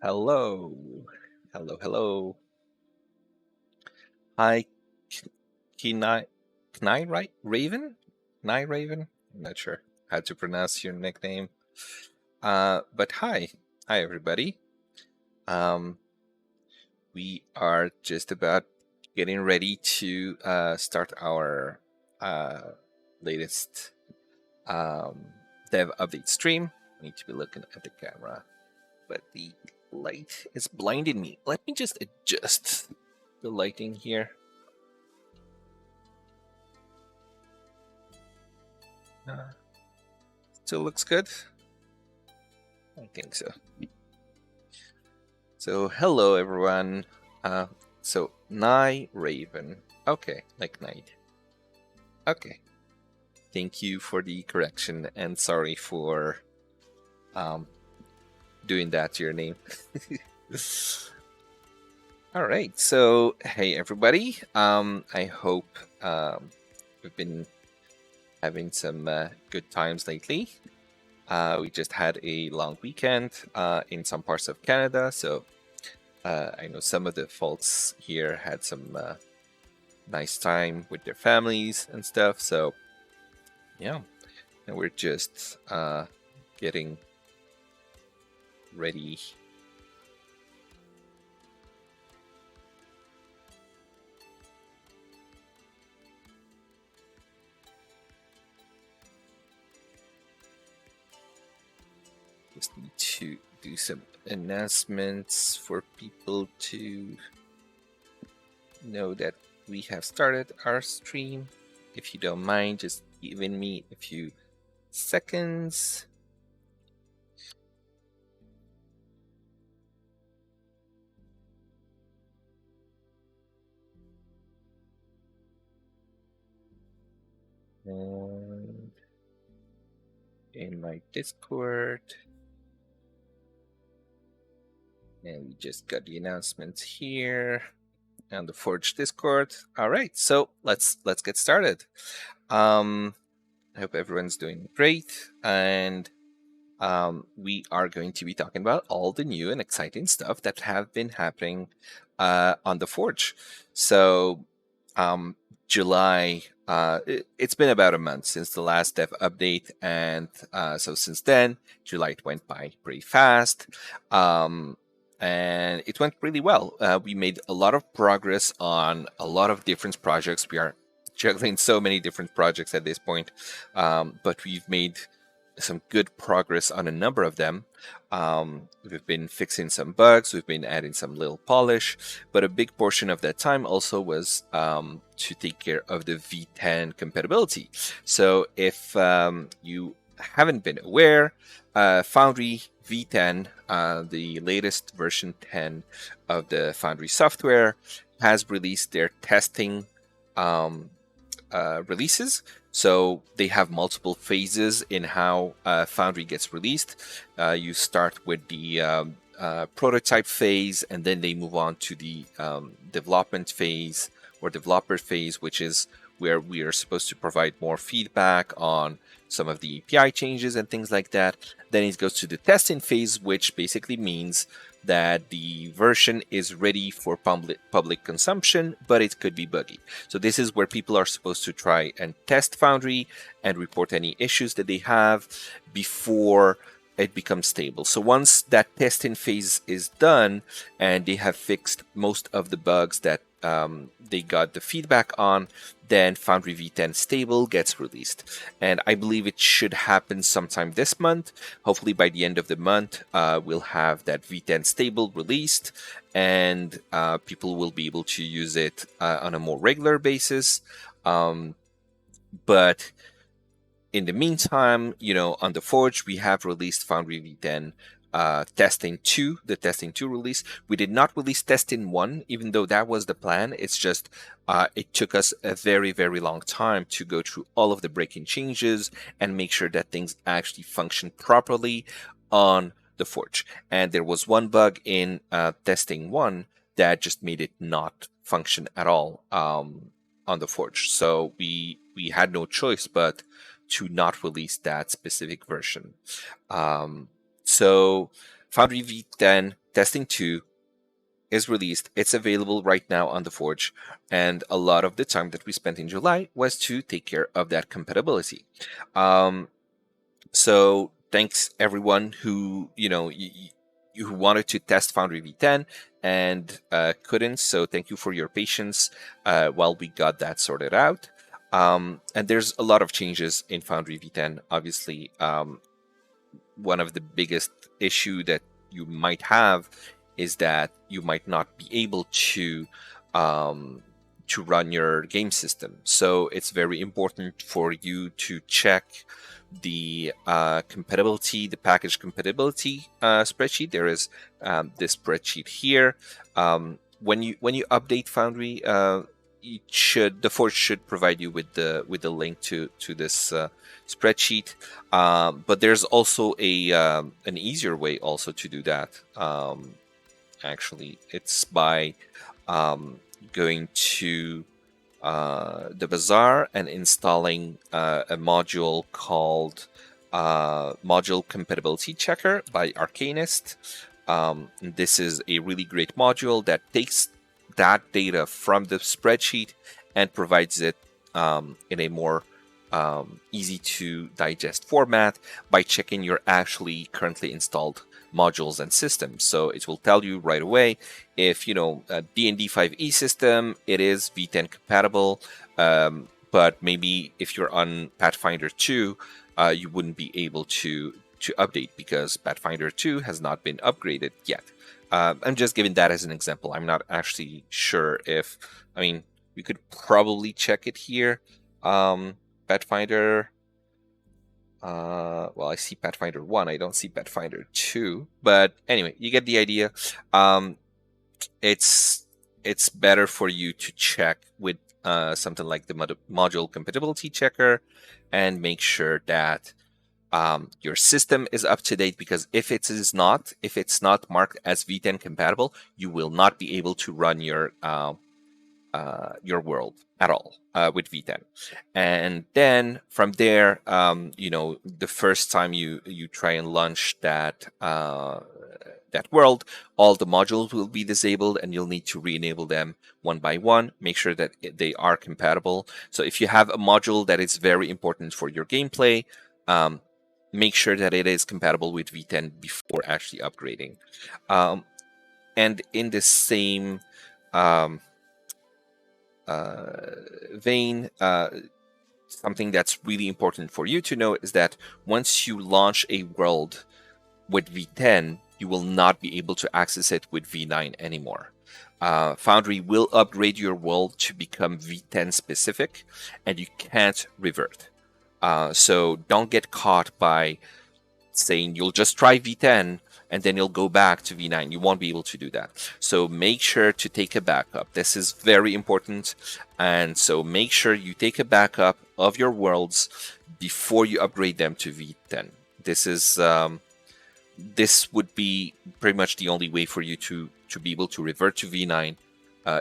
Hello. Hello. Hi, Kenai, Kenai, right? Raven? Kenai Raven? I'm not sure how to pronounce your nickname. But hi. Hi, everybody. Um, we are just about getting ready to start our latest um, dev update stream. I need to be looking at the camera, but the light is blinding me. Let me just adjust the lighting here. Still looks good? I think so. So, hello everyone. So, Night Raven. Okay, like night. Okay. Thank you for the correction and sorry for um, doing that to your name. All right. So, hey everybody. I hope we've been having some good times lately. We just had a long weekend in some parts of Canada, so I know some of the folks here had some nice time with their families and stuff. So, yeah, and we're just getting ready. Just need to do some announcements for people to know that we have started our stream. If you don't mind, just giving me a few seconds. And in my Discord. And we just got the announcements here on the Forge Discord. All right, so let's get started. I hope everyone's doing great, and we are going to be talking about all the new and exciting stuff that have been happening on the Forge. So, July. It's been about a month since the last dev update, and so since then, July went by pretty fast. And it went really well. We made a lot of progress on a lot of different projects. We are juggling so many different projects at this point, but we've made some good progress on a number of them. We've been fixing some bugs, we've been adding some little polish, but a big portion of that time also was to take care of the V10 compatibility. So if you haven't been aware, Foundry V10, the latest version 10 of the Foundry software, has released their testing releases. So they have multiple phases in how Foundry gets released. You start with the prototype phase, and then they move on to the development phase or developer phase, which is where we are supposed to provide more feedback on some of the API changes and things like that. Then it goes to the testing phase, which basically means that the version is ready for public consumption, but it could be buggy. So this is where people are supposed to try and test Foundry and report any issues that they have before it becomes stable. So once that testing phase is done and they have fixed most of the bugs that they got the feedback on, then Foundry V10 stable gets released. And I believe it should happen sometime this month. Hopefully by the end of the month, we'll have that V10 stable released, and people will be able to use it on a more regular basis. But in the meantime, on the Forge, we have released Foundry V10 testing 2, the testing 2 release. We did not release testing 1, even though that was the plan. It's just it took us a very, very long time to go through all of the breaking changes and make sure that things actually function properly on the Forge. And there was one bug in testing 1 that just made it not function at all on the Forge. So we had no choice but to not release that specific version. So Foundry V10 Testing 2 is released. It's available right now on the Forge, and a lot of the time that we spent in July was to take care of that compatibility. Um, so thanks everyone who who wanted to test Foundry V10 and couldn't. So thank you for your patience while we got that sorted out. And there's a lot of changes in Foundry V10. Obviously, one of the biggest issue that you might have is that you might not be able um, to run your game system. So it's very important for you to check the compatibility, the package compatibility spreadsheet. There is this spreadsheet here. When you update Foundry, the Forge should provide you with the link to this spreadsheet. But there's also an easier way also to do that. Actually, it's by going to the Bazaar and installing a module called Module Compatibility Checker by Arcanist. This is a really great module that takes that data from the spreadsheet and provides it in a more easy to digest format by checking your actually currently installed modules and systems. So it will tell you right away if a D&D 5e system, it is V10 compatible, but maybe if you're on Pathfinder 2, you wouldn't be able to update because Pathfinder 2 has not been upgraded yet. I'm just giving that as an example. I'm not actually sure if, we could probably check it here. Pathfinder, well, I see Pathfinder 1, I don't see Pathfinder 2, but anyway, you get the idea. It's better for you to check with something like the module compatibility checker and make sure that your system is up to date, because if it's not marked as V10 compatible, you will not be able to run your world at all with V10. And then from there, the first time you try and launch that world, all the modules will be disabled, and you'll need to re-enable them one by one. Make sure that they are compatible. So if you have a module that is very important for your gameplay, make sure that it is compatible with V10 before actually upgrading. And in the same vein, something that's really important for you to know is that once you launch a world with V10, you will not be able to access it with V9 anymore. Foundry will upgrade your world to become V10 specific, and you can't revert. So don't get caught by saying you'll just try V10 and then you'll go back to V9. You won't be able to do that. So make sure to take a backup. This is very important. And so make sure you take a backup of your worlds before you upgrade them to V10. This would be pretty much the only way for you to be able to revert to V9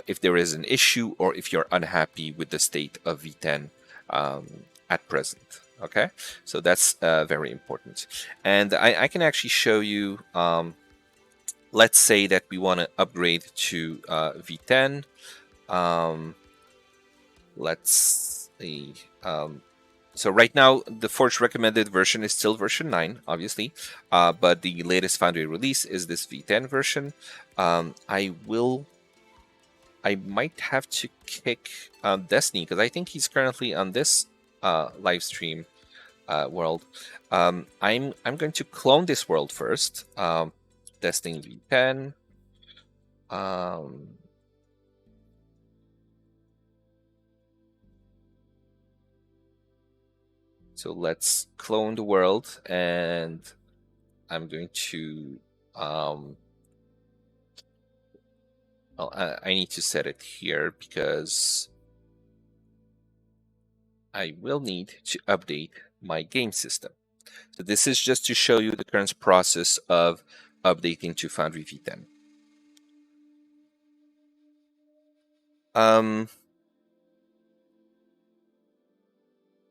if there is an issue or if you're unhappy with the state of V10 at present. Okay, so that's very important. And I can actually show you, let's say that we want to upgrade to V10. Let's see. So right now, the Forge recommended version is still version 9, obviously, but the latest Foundry release is this V10 version. I might have to kick Destiny, because I think he's currently on this live stream world. I'm going to clone this world first. Destiny V10. So let's clone the world, and I'm going to well, I need to set it here because I will need to update my game system. So this is just to show you the current process of updating to Foundry V10.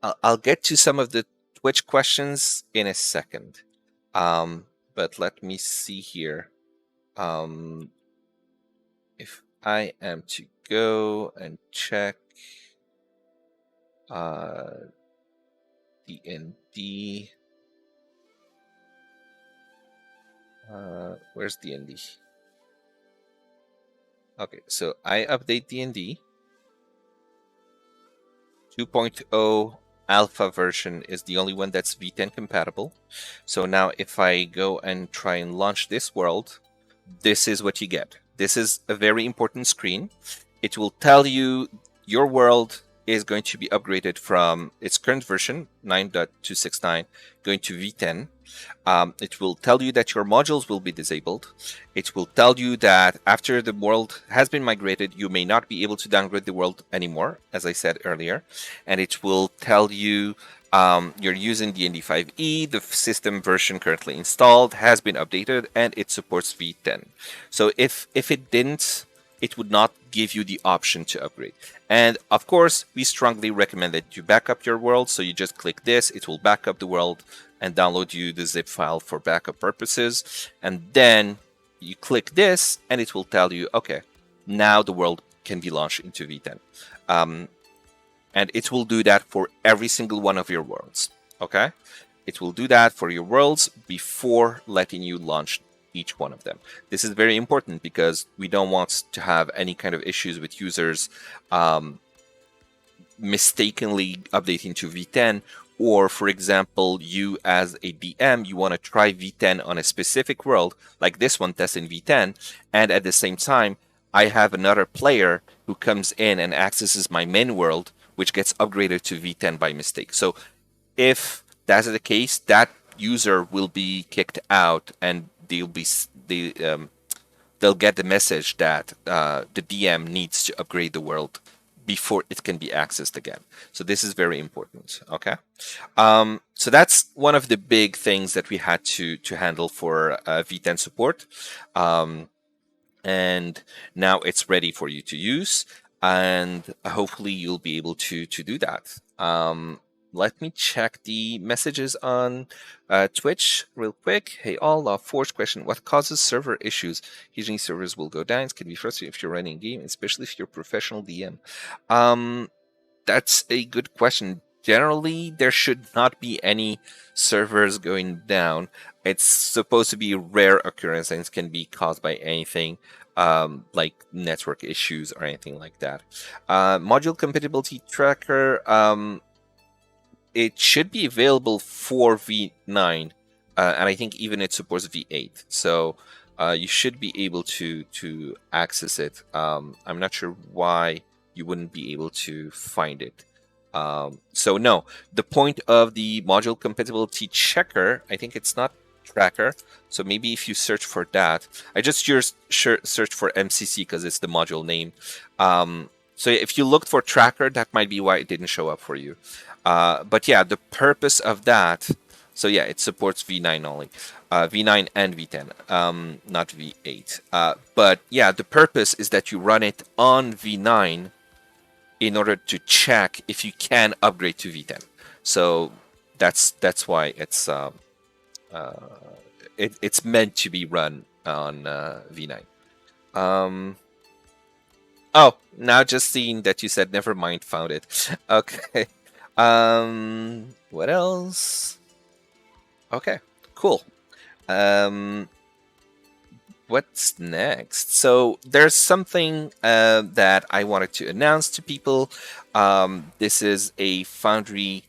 I'll get to some of the Twitch questions in a second, but let me see here. Um, if I am to go and check DND, where's DND? Okay, so I update DND. 2.0 alpha version is the only one that's V10 compatible. So now if I go and try and launch this world, this is what you get. This is a very important screen. It will tell you your world is going to be upgraded from its current version 9.269 going to V10. It will tell you that your modules will be disabled. It will tell you that after the world has been migrated, you may not be able to downgrade the world anymore, as I said earlier. And it will tell you you're using the ND5E, the system version currently installed has been updated, and it supports V10. So if it didn't, it would not give you the option to upgrade. And of course, we strongly recommend that you back up your world. So you just click this, it will back up the world and download you the zip file for backup purposes. And then you click this and it will tell you, okay, now the world can be launched into V10. And it will do that for every single one of your worlds. Okay? It will do that for your worlds before letting you launch each one of them. This is very important because we don't want to have any kind of issues with users mistakenly updating to V10, or for example, you as a DM, you want to try V10 on a specific world, like this one testing V10, and at the same time, I have another player who comes in and accesses my main world, which gets upgraded to V10 by mistake. So if that's the case, that user will be kicked out, and they'll get the message that the DM needs to upgrade the world before it can be accessed again. So this is very important. Okay. So that's one of the big things that we had to handle for V10 support. And now it's ready for you to use, and hopefully you'll be able to do that. Let me check the messages on Twitch real quick. Hey all, Forge question: what causes server issues? Usually servers will go down. It can be frustrating if you're running a game, especially if you're a professional DM. That's a good question. Generally, there should not be any servers going down. It's supposed to be a rare occurrence, and it can be caused by anything like network issues or anything like that. Module compatibility tracker, it should be available for V9, and I think even it supports V8. So you should be able to access it. I'm not sure why you wouldn't be able to find it. So no, the point of the module compatibility checker, I think it's not tracker. So maybe if you search for that, I just search for MCC because it's the module name. So if you looked for tracker, that might be why it didn't show up for you. But yeah, the purpose of that, so yeah, it supports V9 only. V9 and V10, not V8. But yeah, the purpose is that you run it on V9 in order to check if you can upgrade to V10. So that's why it's meant to be run on V9. Oh, now just seeing that you said never mind, found it. Okay. What else? Okay, cool. What's next? So there's something that I wanted to announce to people. This is a Foundry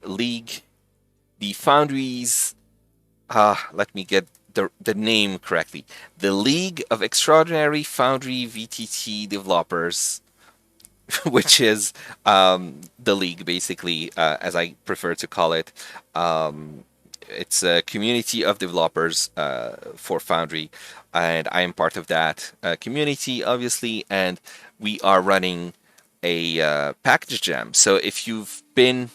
league. The Foundries, let me get the name correctly. The League of Extraordinary Foundry VTT Developers, which is the league, basically, as I prefer to call it. It's a community of developers for Foundry, and I am part of that community, obviously, and we are running a package jam. So if you've been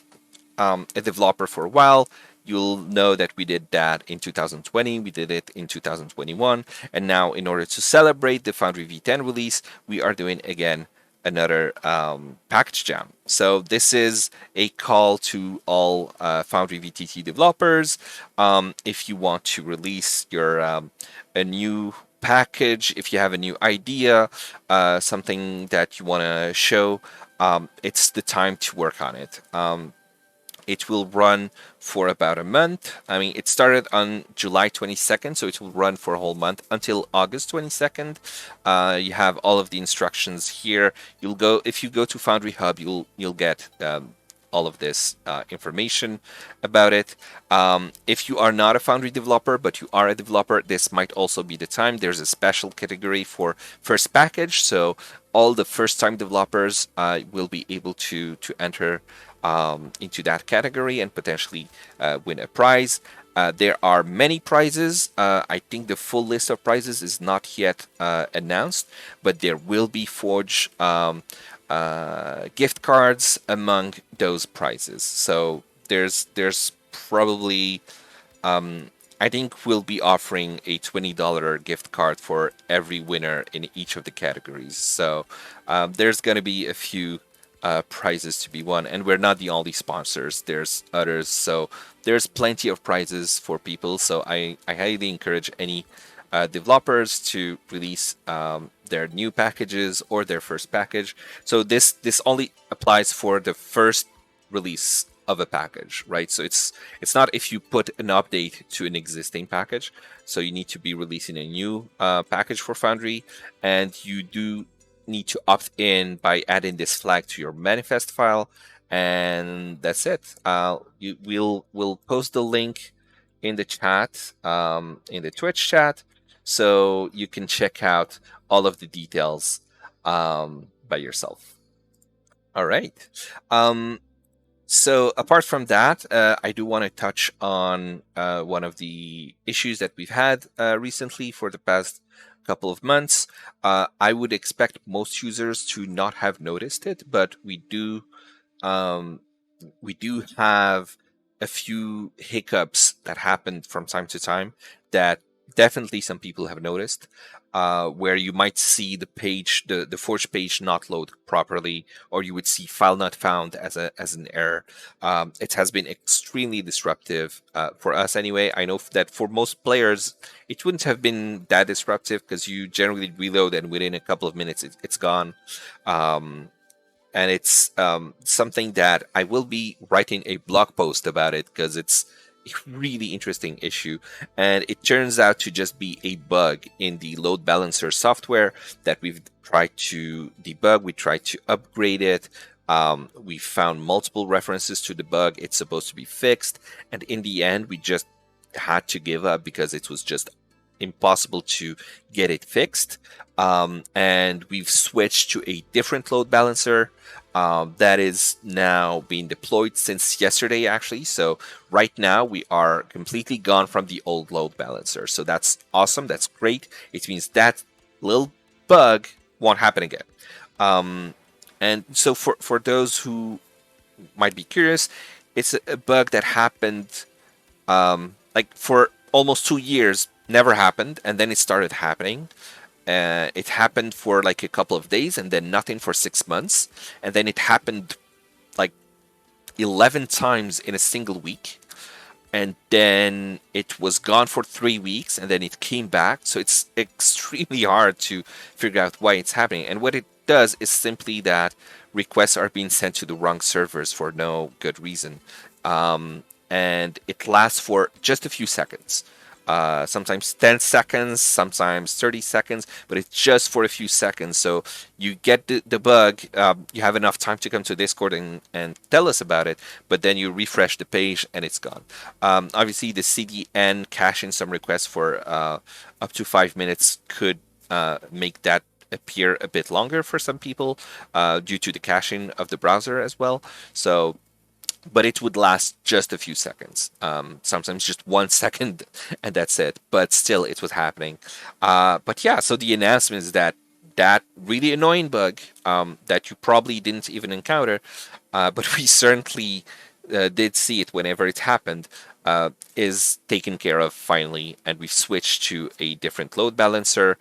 a developer for a while, you'll know that we did that in 2020, we did it in 2021, and now in order to celebrate the Foundry V10 release, we are doing again another package jam. So this is a call to all Foundry VTT developers. If you want to release your a new package, if you have a new idea, something that you want to show, it's the time to work on it. It will run for about a month. I mean, it started on July 22nd, so it will run for a whole month until August 22nd. You have all of the instructions here. You'll go if you go to Foundry Hub, you'll get all of this information about it. If you are not a Foundry developer, but you are a developer, this might also be the time. There's a special category for first package, so all the first-time developers will be able to enter into that category and potentially win a prize. There are many prizes. I think the full list of prizes is not yet announced, but there will be Forge gift cards among those prizes. So there's probably I think we'll be offering a $20 gift card for every winner in each of the categories. So there's going to be a few prizes to be won, and we're not the only sponsors. There's others, so there's plenty of prizes for people. So I highly encourage any developers to release their new packages or their first package. So this only applies for the first release of a package, right? So it's not if you put an update to an existing package. So you need to be releasing a new package for Foundry, and you do need to opt in by adding this flag to your manifest file, and that's it. We'll post the link in the chat, in the Twitch chat, so you can check out all of the details by yourself. All right. So apart from that, I do want to touch on one of the issues that we've had recently for the past couple of months. I would expect most users to not have noticed it, but um, we do have a few hiccups that happened from time to time that definitely some people have noticed, where you might see the page, the Forge page not load properly, or you would see file not found as an error. It has been extremely disruptive for us anyway. I know that for most players, it wouldn't have been that disruptive because you generally reload and within a couple of minutes it's gone. And it's something that I will be writing a blog post about it because it's a really interesting issue, and it turns out to just be a bug in the load balancer software that we've tried to debug. We tried to upgrade it. We found multiple references to the bug. It's supposed to be fixed, and in the end, we just had to give up because it was just impossible to get it fixed. And we've switched to a different load balancer that is now being deployed since yesterday, actually. So right now we are completely gone from the old load balancer. So that's awesome. That's great. It means that little bug won't happen again. And so for those who might be curious, it's a bug that happened like for almost 2 years, never happened, and then it started happening. It happened for like a couple of days and then nothing for 6 months. And then it happened like 11 times in a single week. And then it was gone for 3 weeks and then it came back. So it's extremely hard to figure out why it's happening. And what it does is simply that requests are being sent to the wrong servers for no good reason. And it lasts for just a few seconds. Sometimes 10 seconds, sometimes 30 seconds, but it's just for a few seconds. So you get the bug, you have enough time to come to Discord and tell us about it, but then you refresh the page and it's gone. Obviously, the CDN caching some requests for up to 5 minutes could make that appear a bit longer for some people due to the caching of the browser as well. So but it would last just a few seconds, sometimes just 1 second, and that's it. But still, it was happening. But yeah, so the announcement is that that really annoying bug that you probably didn't even encounter, but we certainly did see it whenever it happened, is taken care of finally, and we've switched to a different load balancer.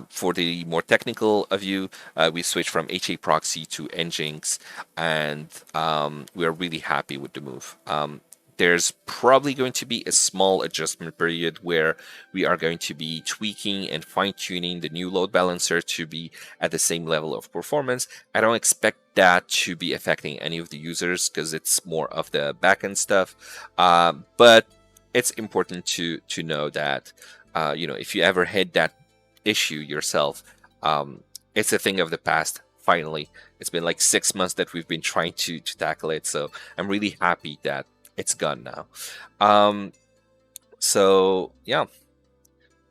For the more technical of you, we switched from HA proxy to Nginx, and we're really happy with the move. there's probably going to be a small adjustment period where we are going to be tweaking and fine tuning the new load balancer to be at the same level of performance. I don't expect that to be affecting any of the users because it's more of the backend stuff. But it's important to know that if you ever hit that issue yourself, it's a thing of the past. Finally, it's been like 6 months that we've been trying to tackle it, so I'm really happy that it's gone now. Um, so yeah,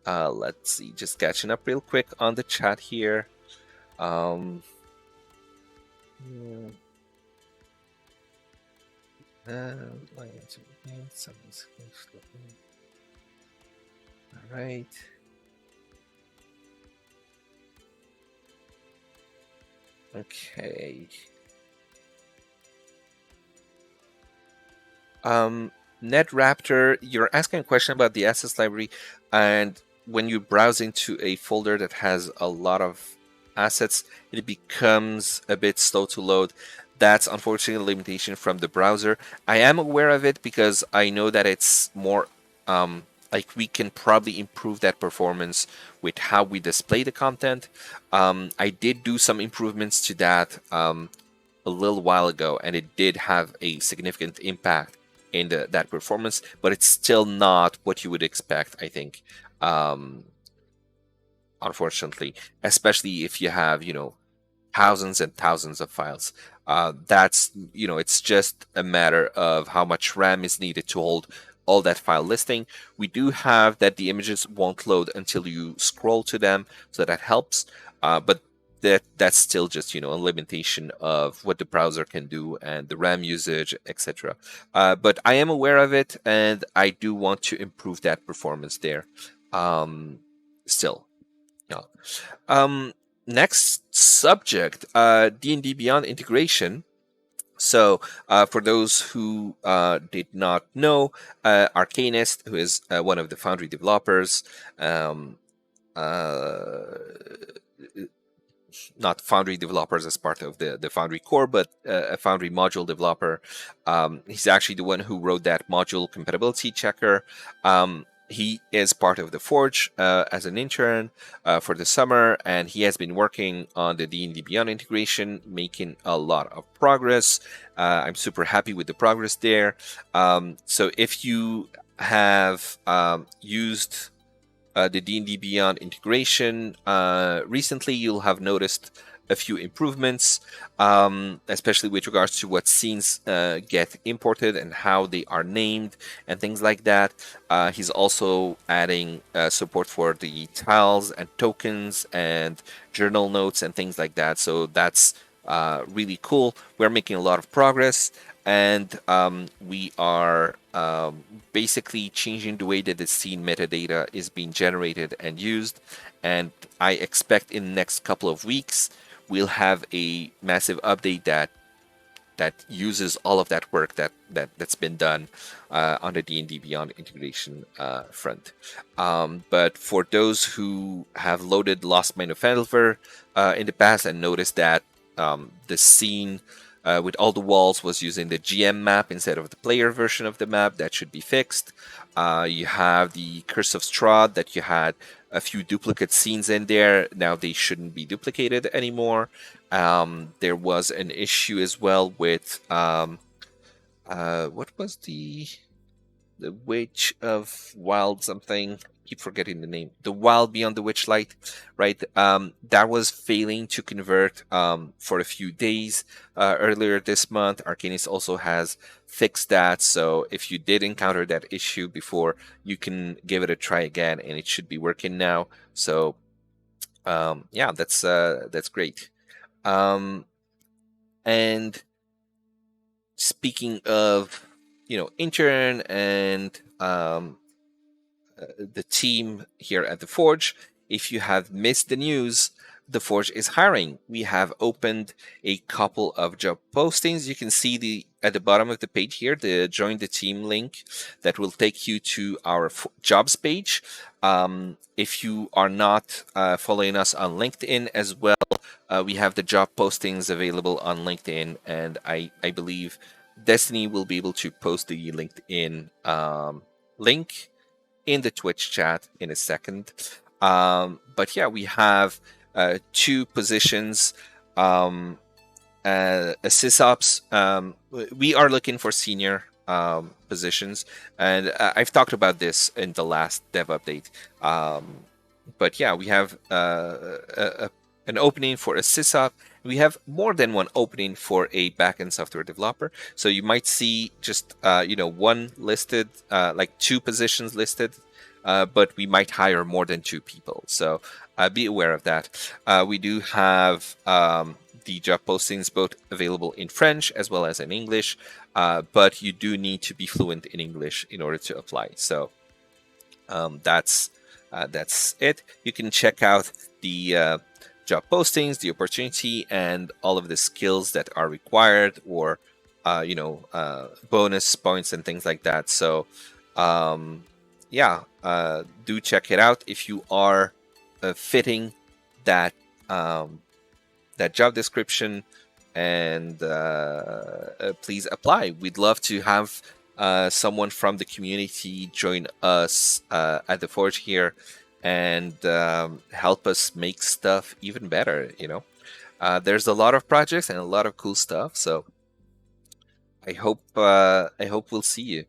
let's see, just catching up real quick on the chat here. Um, hmm, all right. Okay. NetRaptor, you're asking a question about the assets library, and when you browse into a folder that has a lot of assets, it becomes a bit slow to load. That's unfortunately a limitation from the browser. I am aware of it because I know that it's more like we can probably improve that performance with how we display the content. I did do some improvements to that a little while ago, and it did have a significant impact in that performance, but it's still not what you would expect, I think. Um, Unfortunately, especially if you have, thousands and thousands of files. That's, it's just a matter of how much RAM is needed to hold all that file listing. We do have that the images won't load until you scroll to them, so that helps. But that's still just, a limitation of what the browser can do and the RAM usage, etc. But I am aware of it, and I do want to improve that performance there. Still, yeah. Um, Next subject, D&D Beyond integration. So, for those who did not know, Arcanist, who is one of the Foundry developers, um, uh, not Foundry developers as part of the Foundry core, but a Foundry module developer. He's actually the one who wrote that module compatibility checker. He is part of the Forge as an intern for the summer, and he has been working on the D&D Beyond integration, making a lot of progress. I'm super happy with the progress there. So if you have used the D&D Beyond integration. Recently, you'll have noticed a few improvements, especially with regards to what scenes get imported and how they are named and things like that. He's also adding support for the tiles and tokens and journal notes and things like that. So that's really cool. We're making a lot of progress, and we are basically changing the way that the scene metadata is being generated and used. And I expect in the next couple of weeks we'll have a massive update that uses all of that work that's been done on the D&D Beyond integration front. But for those who have loaded Lost Mine of Fendelver in the past and noticed that the scene with all the walls was using the GM map instead of the player version of the map, that should be fixed. You have the Curse of Strahd that you had a few duplicate scenes in there. Now they shouldn't be duplicated anymore. There was an issue as well with what was the Witch of Wild something. Keep forgetting the name. The Wild Beyond the Witchlight, right? That was failing to convert for a few days earlier this month. Arcanist also has fixed that, so if you did encounter that issue before, you can give it a try again, and it should be working now. So, yeah, that's great. And speaking of, intern and the team here at the Forge, if you have missed the news, the Forge is hiring. We have opened a couple of job postings. You can see at the bottom of the page here the join the team link that will take you to our jobs page. If you are not following us on LinkedIn as well, we have the job postings available on LinkedIn, and I believe Destiny will be able to post the LinkedIn link in the Twitch chat in a second. But yeah, we have two positions. Um, a sysops. We are looking for senior positions, and I've talked about this in the last dev update. But yeah, we have an opening for a sysop. We have more than one opening for a backend software developer. So you might see just one listed, like two positions listed, but we might hire more than two people. So be aware of that. We do have the job postings both available in French as well as in English, but you do need to be fluent in English in order to apply. So that's it. You can check out the job postings, the opportunity, and all of the skills that are required, or bonus points and things like that. So yeah, do check it out if you are fitting that that job description, and please apply. We'd love to have someone from the community join us at the Forge here and help us make stuff even better. There's a lot of projects and a lot of cool stuff, so I hope we'll see you.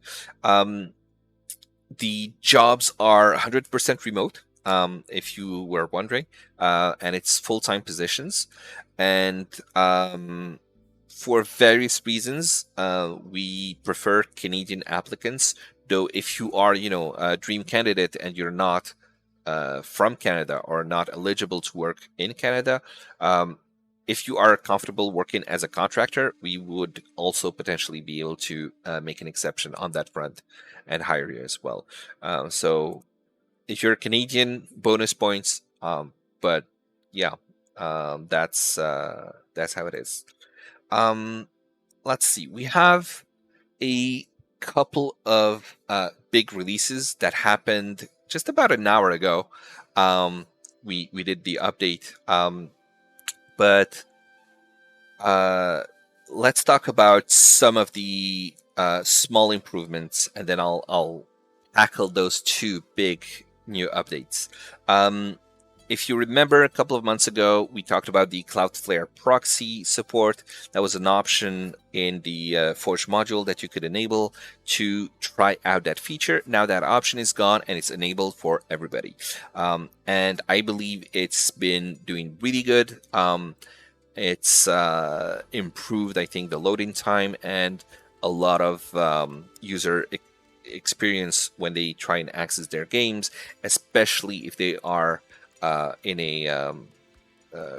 The jobs are 100% remote, if you were wondering, and it's full-time positions. And for various reasons, we prefer Canadian applicants. Though, if you are, a dream candidate and you're not from Canada or not eligible to work in Canada, if you are comfortable working as a contractor, we would also potentially be able to make an exception on that front and hire you as well. So if you're Canadian, bonus points. But yeah, that's how it is. Let's see. We have a couple of big releases that happened just about an hour ago. We did the update, but let's talk about some of the small improvements, and then I'll tackle those two big new updates. If you remember, a couple of months ago, we talked about the Cloudflare proxy support. That was an option in the Forge module that you could enable to try out that feature. Now that option is gone and it's enabled for everybody. And I believe it's been doing really good. It's improved, I think, the loading time and a lot of user experience when they try and access their games, especially if they are in a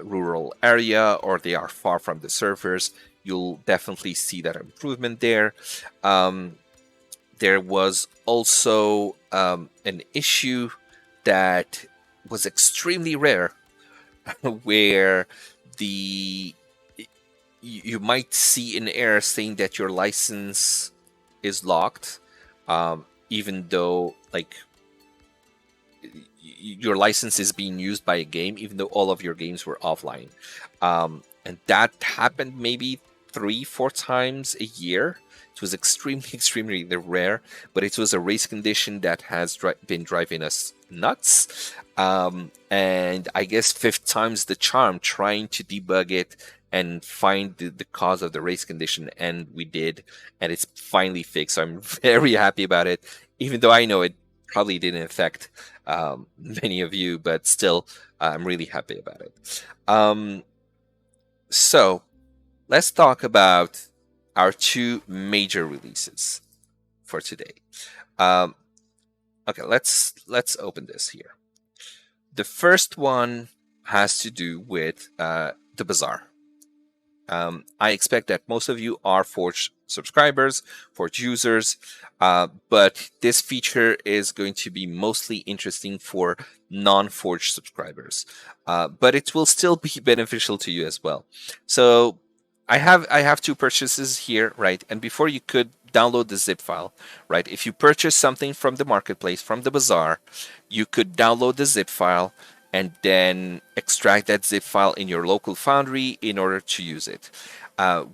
rural area or they are far from the servers. You'll definitely see that improvement there. There was also an issue that was extremely rare where the you might see an error saying that your license is locked, even though your license is being used by a game, even though all of your games were offline. And that happened maybe 3-4 times a year. It was extremely rare, but it was a race condition that has been driving us nuts. And I guess 5th time's the charm, trying to debug it and find the cause of the race condition, and we did, and it's finally fixed. So I'm very happy about it, even though I know it probably didn't affect many of you, but still, I'm really happy about it. So let's talk about our two major releases for today. Okay, let's open this here. The first one has to do with the Bazaar. I expect that most of you are Forge subscribers, Forge users, but this feature is going to be mostly interesting for non-Forge subscribers, but it will still be beneficial to you as well. So I have two purchases here, right? And before you could download the zip file, right? If you purchase something from the marketplace, from the Bazaar, you could download the zip file and then extract that zip file in your local foundry in order to use it.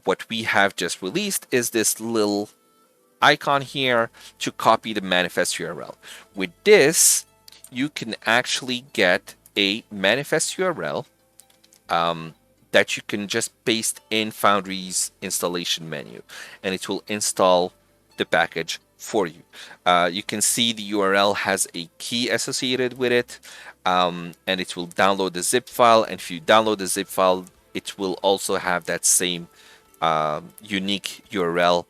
what we have just released is this little icon here to copy the manifest URL. With this, you can actually get a manifest URL that you can just paste in Foundry's installation menu, and it will install the package for you. You can see the URL has a key associated with it, and it will download the zip file. And if you download the zip file, it will also have that same unique URL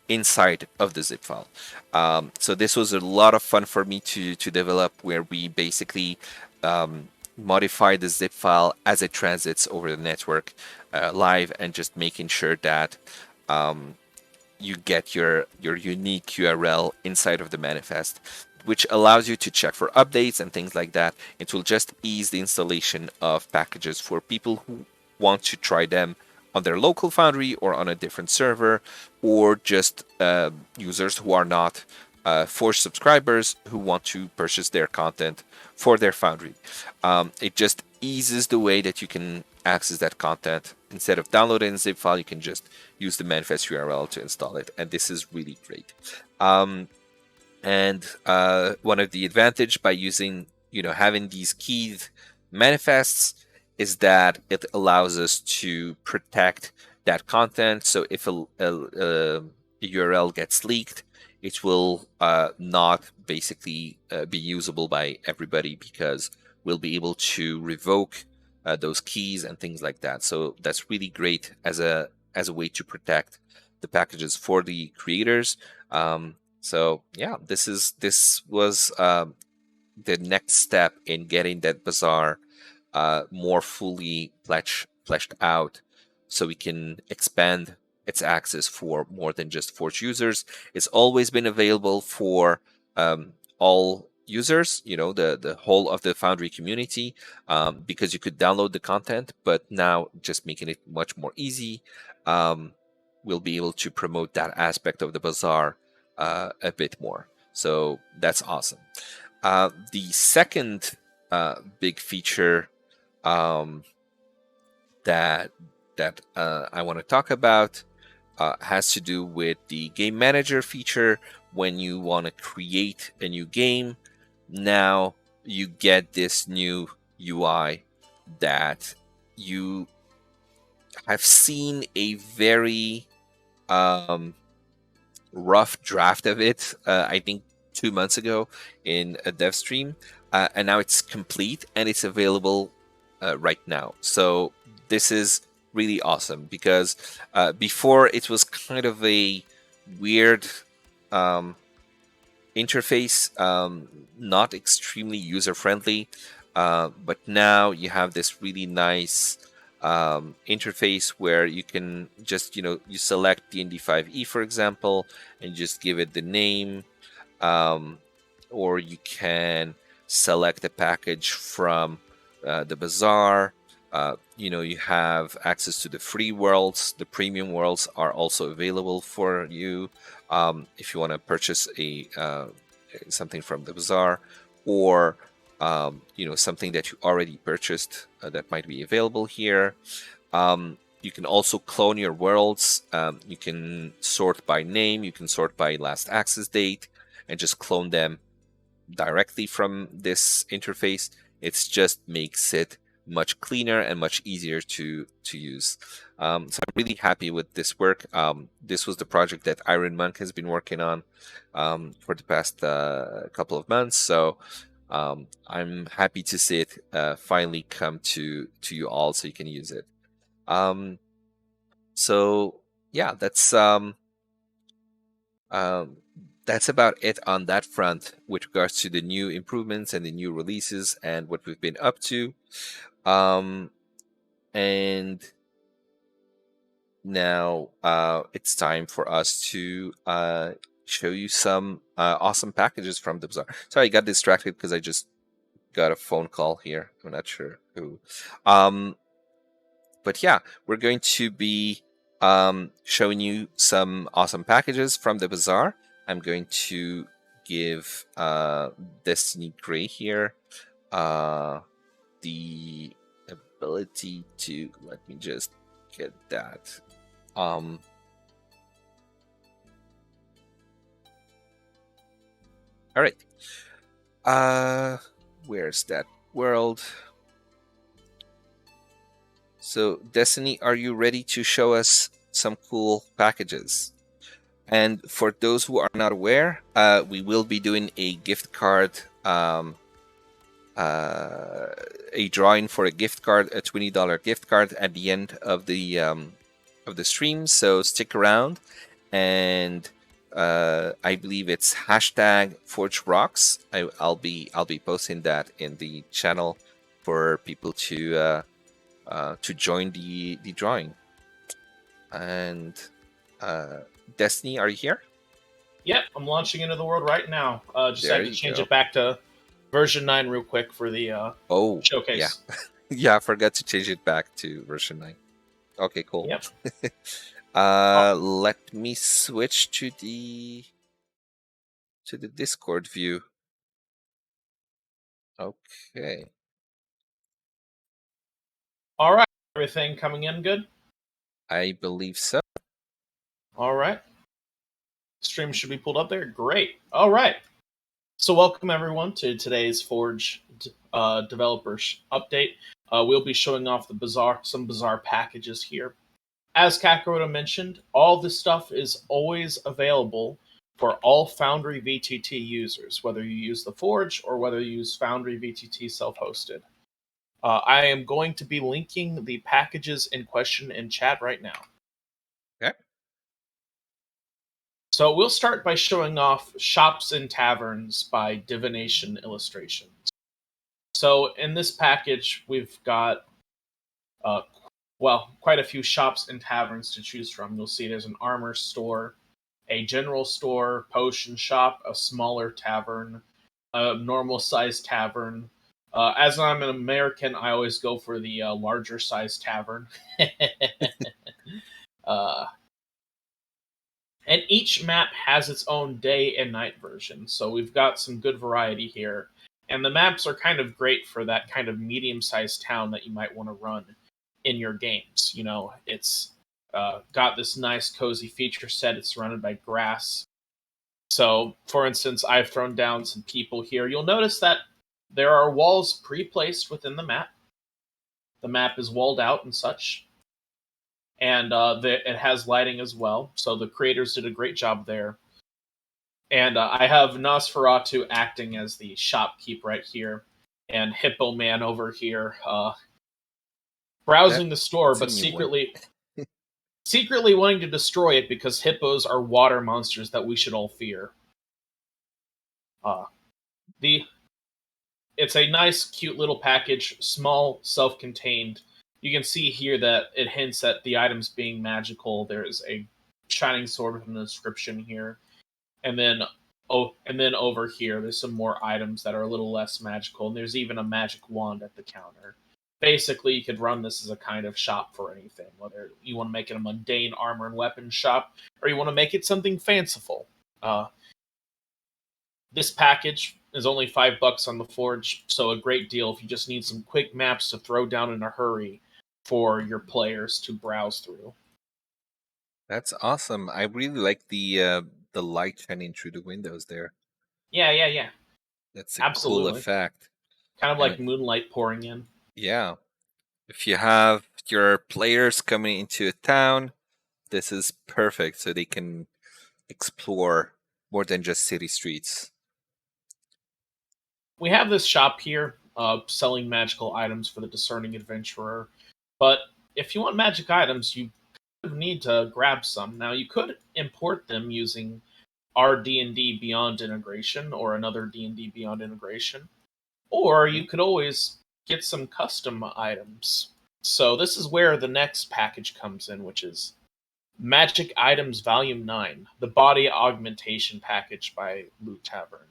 inside of the zip file. So this was a lot of fun for me to develop, where we basically modify the zip file as it transits over the network live, and just making sure that you get your unique URL inside of the manifest, which allows you to check for updates and things like that. It will just ease the installation of packages for people who want to try them on their local Foundry or on a different server, or just users who are not Forge subscribers who want to purchase their content for their Foundry. It just eases the way that you can access that content. Instead of downloading a zip file, you can just use the manifest URL to install it, and this is really great. And one of the advantage by using, having these keyed manifests is that it allows us to protect that content. So if a URL gets leaked, it will not basically be usable by everybody, because we'll be able to revoke those keys and things like that. So that's really great as a way to protect the packages for the creators. So yeah, this was the next step in getting that Bazaar more fully fleshed out, so we can expand its access for more than just Forge users. It's always been available for all users, the whole of the Foundry community, because you could download the content, but now just making it much more easy, we'll be able to promote that aspect of the Bazaar a bit more. So that's awesome. The second big feature that I want to talk about has to do with the game manager feature. When you want to create a new game, now you get this new UI that you have seen a very rough draft of it, I think 2 months ago in a dev stream, and now it's complete and it's available right now. So this is really awesome, because before it was kind of a weird interface, not extremely user friendly, but now you have this really nice interface where you can just, you select the ND5E, for example, and just give it the name, or you can select a package from the Bazaar. You have access to the free worlds. The premium worlds are also available for you if you want to purchase something from the Bazaar, or something that you already purchased that might be available here. You can also clone your worlds. You can sort by name. You can sort by last access date, and just clone them directly from this interface. It just makes it much cleaner and much easier to use. So I'm really happy with this work. This was the project that Iron Monk has been working on for the past couple of months. So I'm happy to see it finally come to you all, so you can use it. So yeah, that's about it on that front with regards to the new improvements and the new releases and what we've been up to. And now it's time for us to show you some awesome packages from the Bazaar. Sorry, I got distracted because I just got a phone call here. I'm not sure who. But yeah, we're going to be showing you some awesome packages from the Bazaar. I'm going to give Destiny Gray here the ability to, let me just get that All right. Where's that world? So, Destiny, are you ready to show us some cool packages? And for those who are not aware, we will be doing a gift card, uh, a drawing for a gift card, a $20 gift card at the end of the stream. So stick around, and I believe it's hashtag Forge Rocks. I'll be posting that in the channel for people to join the drawing. And Destiny, are you here? Yep, I'm launching into the world right now. Just There had to you change go. it back to version 9 real quick for the Oh, yeah. showcase. Yeah, I forgot to change it back to version 9. Okay, cool. Yep. Uh, Let me switch to the Discord view. Okay. all right, everything coming in good? I believe so. All right. Stream should be pulled up there. Great. All right. So, welcome everyone to today's Forge developers update. We'll be showing off some Bazaar packages here. As Kakarota mentioned, all this stuff is always available for all Foundry VTT users, whether you use the Forge or whether you use Foundry VTT self-hosted. I am going to be linking the packages in question in chat right now. Okay. So we'll start by showing off Shops and Taverns by Divination Illustrations. So in this package, we've got uh, quite a few shops and taverns to choose from. You'll see there's an armor store, a general store, potion shop, a smaller tavern, a normal sized tavern. As I'm an American, I always go for the larger sized tavern. uh, and each map has its own day and night version, so we've got some good variety here. And the maps are kind of great for that kind of medium sized town that you might want to run in your games. You know, it's got this nice cozy feature set. It's surrounded by grass. So, for instance, I've thrown down some people here. You'll notice that there are walls pre-placed within the map. The map is walled out and such, and it has lighting as well. So the creators did a great job there. And I have Nosferatu acting as the shopkeep right here, and Hippo Man over here browsing the store, That's a but new one. secretly wanting to destroy it because hippos are water monsters that we should all fear. Uh, the It's a nice, cute little package, small, self-contained. You can see here that it hints at the items being magical. There's a shining sword within the description here, and then over here, there's some more items that are a little less magical, and there's even a magic wand at the counter. Basically, you could run this as a kind of shop for anything, whether you want to make it a mundane armor and weapons shop, or you want to make it something fanciful. Uh, this package is only $5 on the Forge, so a great deal if you just need some quick maps to throw down in a hurry for your players to browse through. That's awesome. I really like the light shining through the windows there. Yeah. That's a cool Absolutely. effect. Kind of And like moonlight pouring in. yeah, if you have your players coming into a town, this is perfect so they can explore more than just city streets. We have this shop here selling magical items for the discerning adventurer, but if you want magic items, you need to grab some. Now, you could import them using our D&D Beyond integration or another D&D Beyond integration, or Mhm. you could always get some custom items. So this is where the next package comes in, which is Magic Items Volume 9, the Body Augmentation Package by Loot Tavern.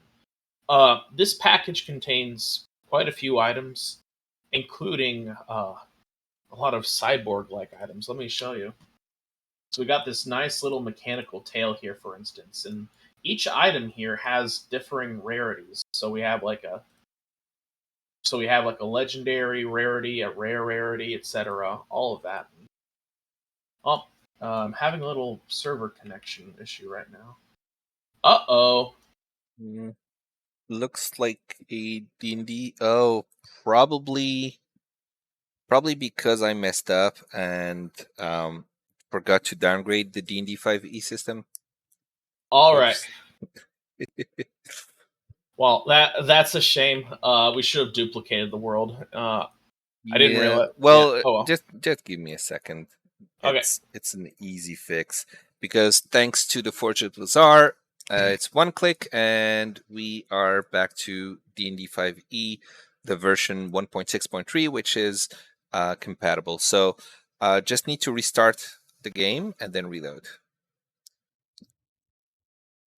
This package contains quite a few items, including a lot of cyborg-like items. Let me show you. So we got this nice little mechanical tail here, for instance, and each item here has differing rarities. So we have like a legendary rarity, a rare rarity, etc. All of that. Oh, I'm having a little server connection issue right now. Uh-oh. Mm, looks like a D&D. Oh, probably because I messed up and forgot to downgrade the D&D 5e system. All right. Oops. Well, that's a shame. We should have duplicated the world. I didn't Yeah. realize. Yeah. Well, Oh well. just give me a second. Okay. It's an easy fix because thanks to the Fortunate Bazaar, it's one click and we are back to D&D 5e, the version 1.6.3, which is compatible. So just need to restart the game and then reload.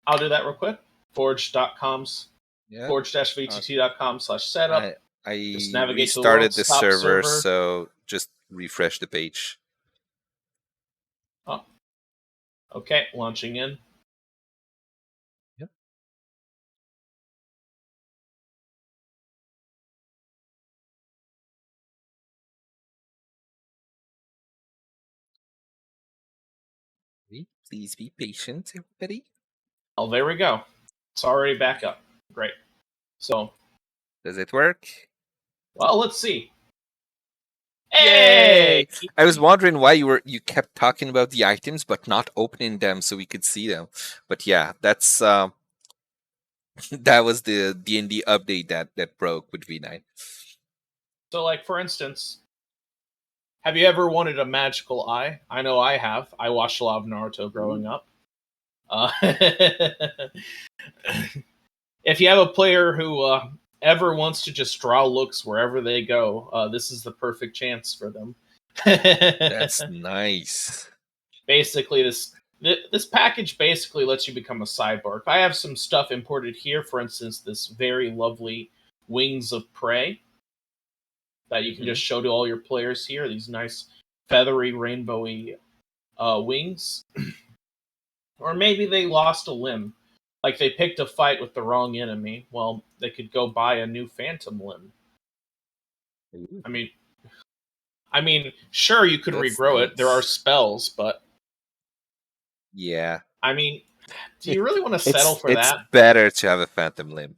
I'll do that real quick. Forge.com's Yeah. Uh, forge-vtt.com/setup. I Just I navigate to the world. restarted the Stop server, server. so just refresh the page. Oh, okay. Launching in. Yep. Please be patient, everybody. Oh, there we go. It's already back up. Great. So, Does it work? well, let's see. Hey! Yay! I was wondering why you kept talking about the items but not opening them so we could see them. But yeah, that's that was the D&D update that broke with V9. So, like, for instance, have you ever wanted a magical eye? I know I have. I watched a lot of Naruto growing Ooh. up. If you have a player who ever wants to just draw looks wherever they go, this is the perfect chance for them. That's nice. Basically, this package basically lets you become a cyborg. I have some stuff imported here. For instance, this very lovely Wings of Prey that you can Hmm. just show to all your players here. These nice feathery, rainbowy wings. Or maybe they lost a limb. Like they picked a fight with the wrong enemy. Well, they could go buy a new phantom limb. Ooh, I mean, sure you could that's regrow it. There are neat. spells, but Yeah. I mean, do you really want to settle for It's that? better to have a phantom limb.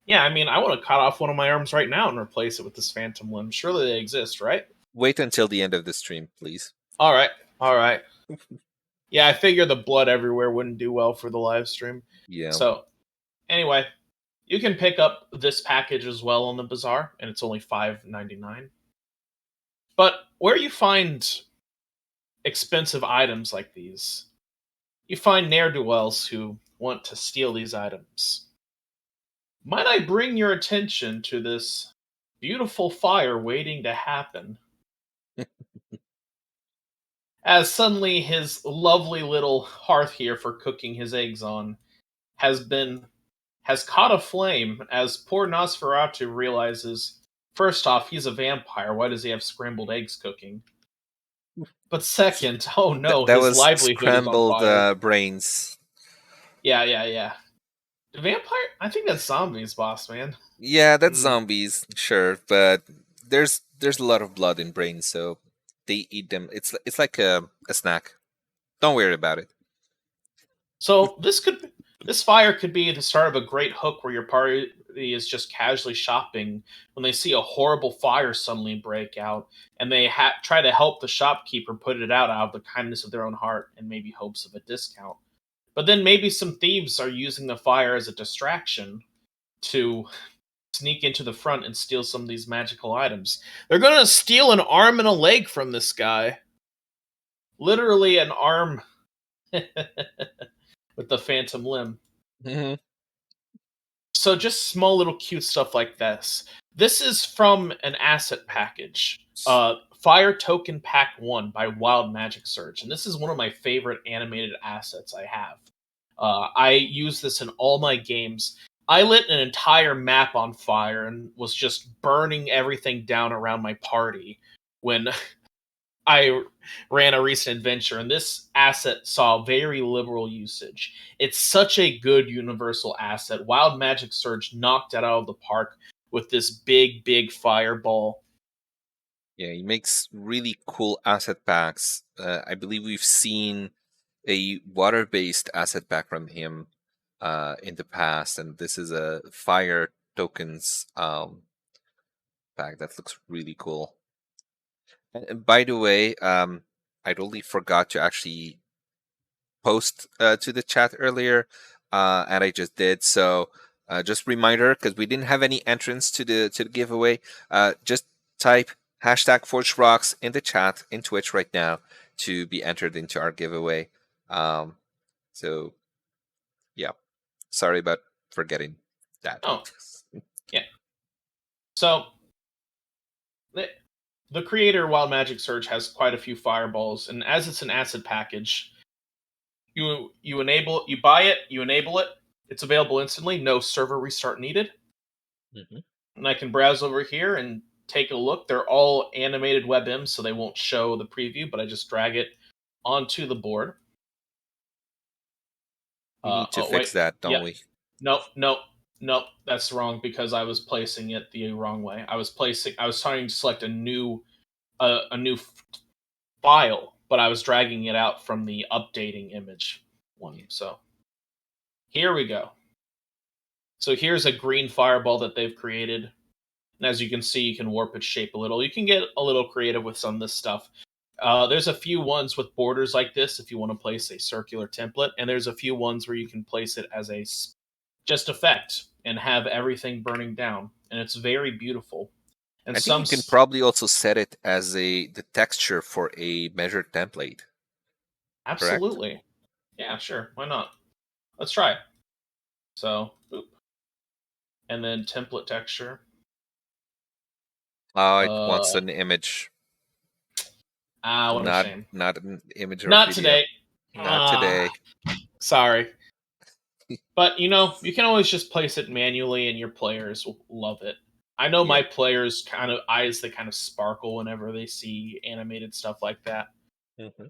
Yeah, I mean, I want to cut off one of my arms right now and replace it with this phantom limb. Surely they exist, right? Wait until the end of the stream, please. All right, all right. Yeah, I figure the blood everywhere wouldn't do well for the live stream. Yeah. So, anyway, you can pick up this package as well on the bazaar, and it's only $5.99. But where you find expensive items like these, you find ne'er do wells who want to steal these items. Might I bring your attention to this beautiful fire waiting to happen? As suddenly his lovely little hearth here for cooking his eggs on has caught a flame as poor Nosferatu realizes first off, he's a vampire. Why does he have scrambled eggs cooking? But second, oh no, That his was livelihood is on scrambled fire. brains. Yeah, yeah, yeah. The vampire? I think that's zombies, boss man. Yeah, that's Mm. zombies, sure, but there's a lot of blood in brains, so they eat them. It's like a snack. Don't worry about it. So this fire could be the start of a great hook where your party is just casually shopping when they see a horrible fire suddenly break out, and they try to help the shopkeeper put it out of the kindness of their own heart and maybe hopes of a discount. But then maybe some thieves are using the fire as a distraction to sneak into the front and steal some of these magical items. They're gonna steal an arm and a leg from this guy. Literally an arm with the phantom limb. Hmm. So just small little cute stuff like this. This is from an asset package. Fire Token Pack 1 by Wild Magic Surge. And this is one of my favorite animated assets I have. I use this in all my games. I lit an entire map on fire and was just burning everything down around my party when I ran a recent adventure, and this asset saw very liberal usage. It's such a good universal asset. Wild Magic Surge knocked it out of the park with this big, big fireball. Yeah, he makes really cool asset packs. I believe we've seen a water-based asset pack from him in the past, and this is a fire tokens pack that looks really cool. And by the way, I totally forgot to actually post to the chat earlier, and I just did. So just reminder, because we didn't have any entrance to the giveaway. Just type hashtag Forged Rocks in the chat in Twitch right now to be entered into our giveaway. So yeah, sorry about forgetting that. Oh, yeah. So the creator Wild Magic Surge has quite a few fireballs, and as it's an acid package, you buy it, you enable it. It's available instantly, no server restart needed. Mhm. And I can browse over here and take a look. They're all animated WebMs, so they won't show the preview, but I just drag it onto the board. We need to Oh wait, fix that, don't yep. we? Nope. That's wrong because I was placing it the wrong way. I was trying to select a new file, but I was dragging it out from the updating image one. Yeah. So here we go. So here's a green fireball that they've created. And as you can see, you can warp its shape a little. You can get a little creative with some of this stuff. There's a few ones with borders like this if you want to place a circular template, and there's a few ones where you can place it as a just effect and have everything burning down, and it's very beautiful. And I think some, you can probably also set it as the texture for a measured template, correct? absolutely, yeah, sure, why not? Let's try it. So, boop, and then template texture. It wants Uh, an image, what a not shame. not an image or Not video. today. Not Ah, today. sorry. But you can always just place it manually, and your players will love it. I know my Yeah. players kind of eyes they kind of sparkle whenever they see animated stuff like that. Mhm.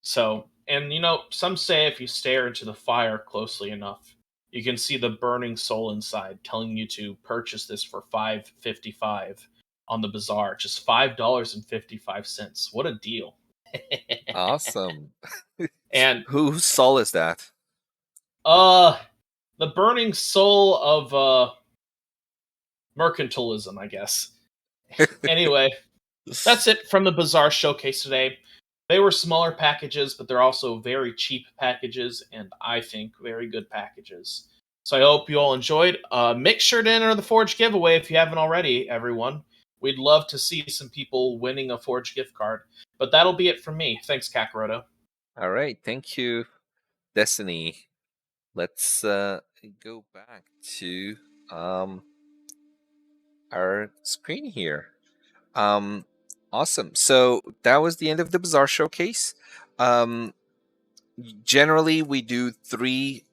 So, and some say if you stare into the fire closely enough, you can see the burning soul inside, telling you to purchase this for $5.55 on the bazaar. Just $5.55. What a deal! Awesome. And Whose soul is that? uh, the burning soul of mercantilism, I guess. Anyway, that's it from the Bazaar showcase today. They were smaller packages, but they're also very cheap packages, and I think very good packages. So I hope you all enjoyed. Make sure to enter the Forge giveaway if you haven't already, everyone. We'd love to see some people winning a Forge gift card. But that'll be it from me. Thanks, Kakaroto. All right. Thank you, Destiny. Let's go back to um our screen here. Um awesome. So that was the end of the Bazaar showcase. Um Generally we do three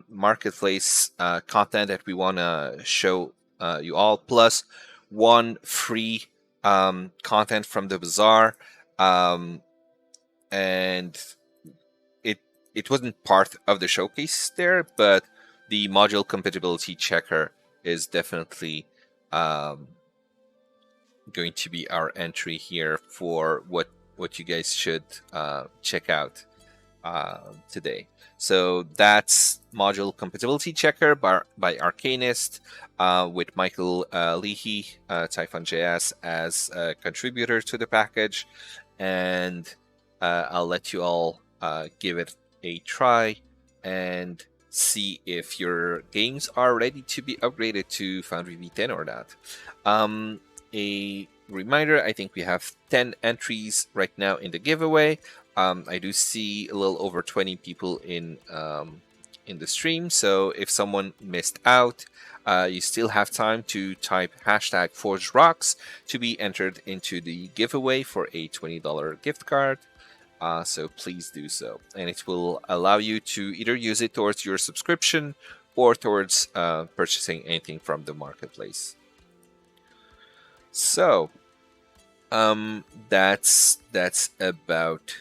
marketplace content that we want to show you all, plus one free content from the bazaar, and it it wasn't part of the showcase there, but the module compatibility checker is definitely um, going to be our entry here for what you guys should check out today. So that's module compatibility checker by Arcanist, with Michael Leahy, Typhon JS as a contributor to the package, and I'll let you all give it a try and see if your games are ready to be upgraded to Foundry V10 or not. A reminder, I think we have 10 entries right now in the giveaway. I do see a little over 20 people in the stream, so if someone missed out, you still have time to type hashtag Forged Rocks to be entered into the giveaway for a $20 gift card. So please do so, and it will allow you to either use it towards your subscription or towards purchasing anything from the marketplace. So that's about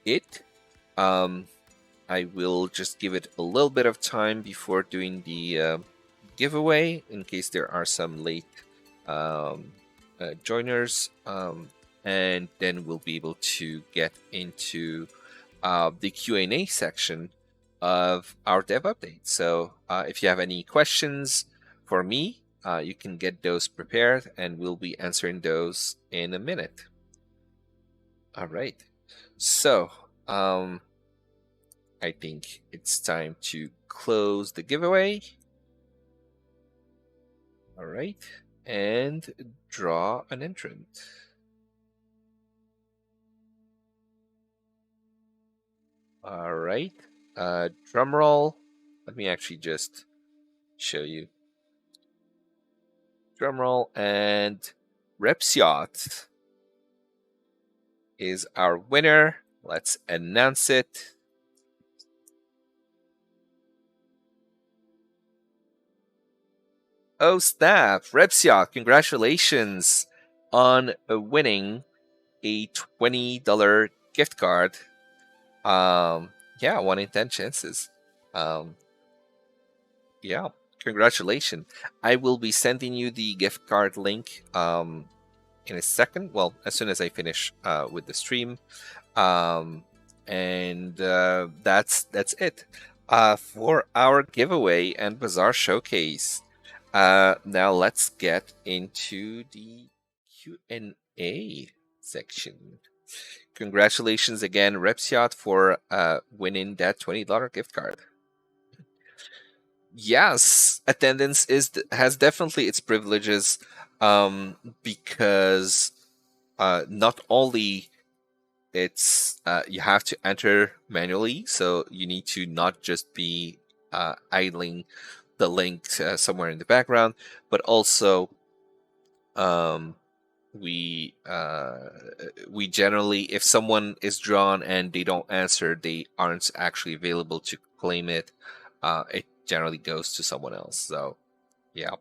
it. Um, I will just give it a little bit of time before doing the giveaway in case there are some late joiners. and then we'll be able to get into the Q&A section of our dev update. So if you have any questions for me, you can get those prepared, and we'll be answering those in a minute. All right. So I think it's time to close the giveaway. All right. And draw an entrant. All right. Drum roll. Let me actually just show you. Drum roll, and Repsiot is our winner. Let's announce it. Oh, snap! Repsiot, congratulations on winning a $20 gift card. Yeah, 1 in 10 chances. Yeah, congratulations. I will be sending you the gift card link in a second. Well, as soon as I finish with the stream. And that's it for our giveaway and Bazaar showcase. Now let's get into the Q&A section. Congratulations again, Repsiot, for winning that $20 gift card. Yes, attendance has definitely its privileges, because not only it's you have to enter manually, so you need to not just be idling the link somewhere in the background, but also um, we generally, if someone is drawn and they don't answer, they aren't actually available to claim it. It generally goes to someone else. So yeah,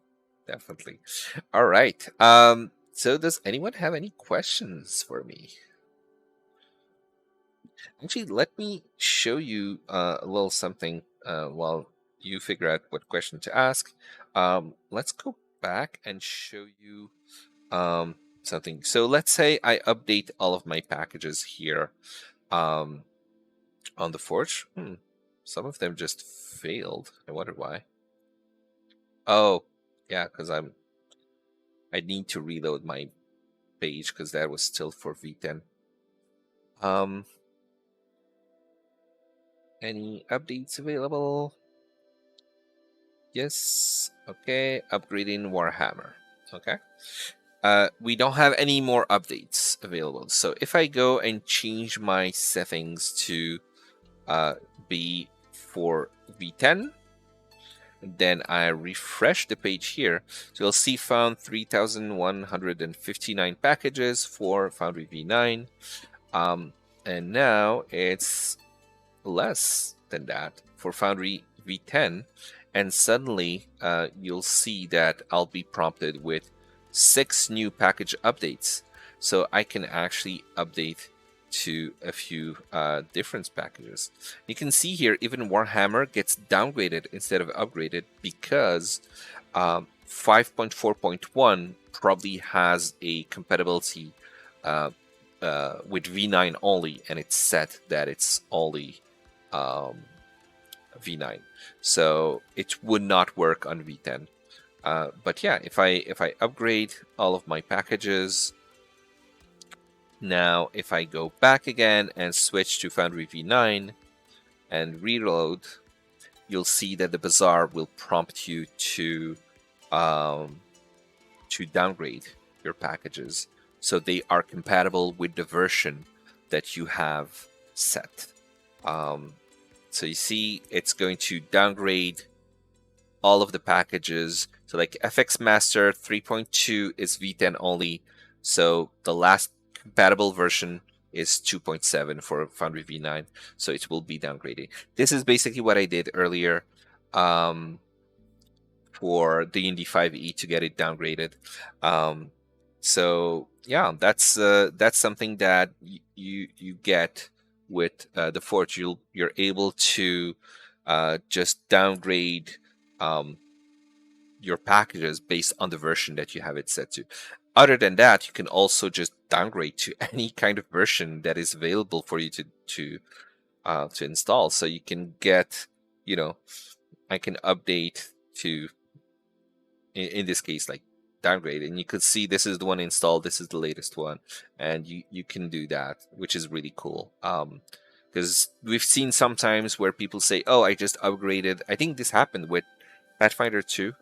definitely. All right. So does anyone have any questions for me? Actually, let me show you a little something while you figure out what question to ask. Let's go back and show you something. So let's say I update all of my packages here um, on the Forge. Some of them just failed. I wonder why. Oh, yeah, because I need to reload my page because that was still for V10. Any updates available? Yes. Okay. Upgrading Warhammer. Okay. We don't have any more updates available. So if I go and change my settings to be for V10, then I refresh the page here. So you'll see found 3,159 packages for Foundry V9. And now it's less than that for Foundry V10, and suddenly you'll see that I'll be prompted with 6 new package updates. So I can actually update to a few different packages. You can see here even Warhammer gets downgraded instead of upgraded because 5.4.1 probably has a compatibility with V9 only, and it's set that it's only V9, so it would not work on V10. But yeah, if I upgrade all of my packages now, if I go back again and switch to Foundry V9 and reload, you'll see that the Bazaar will prompt you to downgrade your packages so they are compatible with the version that you have set. So you see, it's going to downgrade all of the packages. So like FX Master 3.2 is V10 only. So the last compatible version is 2.7 for Foundry V9. So it will be downgraded. This is basically what I did earlier for the Indy 5e to get it downgraded. So yeah, that's something that you get with the Forge. You're able to just downgrade your packages based on the version that you have it set to. other than that, you can also just downgrade to any kind of version that is available for you to install. So you can get, you know, I can update to, in this case, like downgrade, and you could see this is the one installed, this is the latest one, and you can do that, which is really cool. Because we've seen sometimes where people say, "Oh, I just upgraded." I think this happened with Pathfinder 2